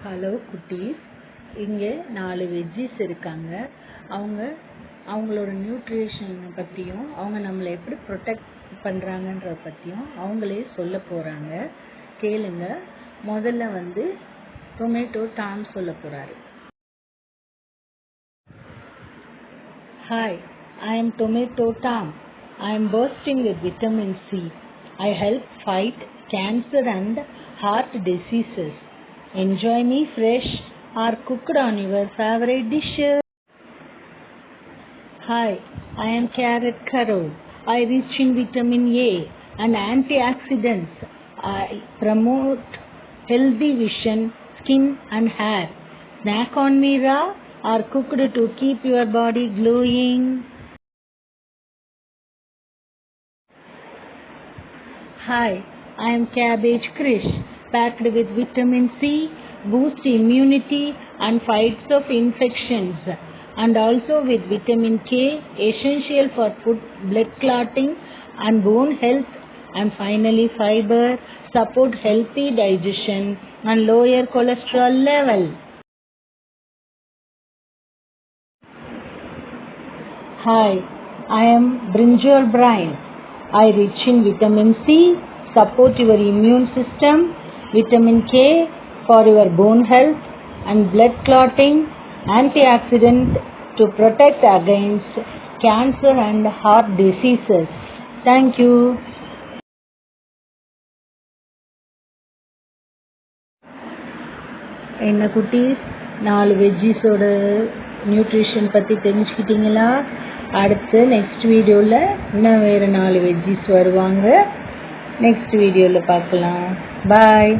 Hello குட்டீஸ், இங்கே 4 veggies இருக்காங்க. அவங்களோட நியூட்ரிஷனை பற்றியும் அவங்க நம்மளை எப்படி ப்ரொடெக்ட் பண்ணுறாங்கன்றத பற்றியும் அவங்களே சொல்ல போகிறாங்க. கேளுங்க. முதல்ல டொமேட்டோ டாம் சொல்ல போகிறாரு. Hi, I am Tomato Tom. I am bursting with vitamin C. I help fight cancer and heart diseases. Enjoy me fresh or cooked on your favorite dishes. Hi, I am Carrot Carol. I rich in vitamin A and antioxidants. I promote healthy vision, skin and hair. Snack on me raw or cooked to keep your body glowing. Hi, I am Cabbage Krish, packed with vitamin C, boost immunity and fights of infections, and also with vitamin K, essential for blood clotting and bone health, and finally fiber, support healthy digestion and lower cholesterol level. Hi, I am Brinjal Brian. I rich in vitamin C, support your immune system, vitamin K for your bone health and blood clotting, antioxidant to protect against cancer and heart diseases. Thank you. என்ன குட்டீஸ், 4 வெஜ்ஜீஸோட nutrition பற்றி தெரிஞ்சுக்கிட்டீங்களா? அடுத்து next வீடியோவில் இன்னும் வேறு 4 veggies வருவாங்க. Next வீடியோவில் பார்க்கலாம். பாய்.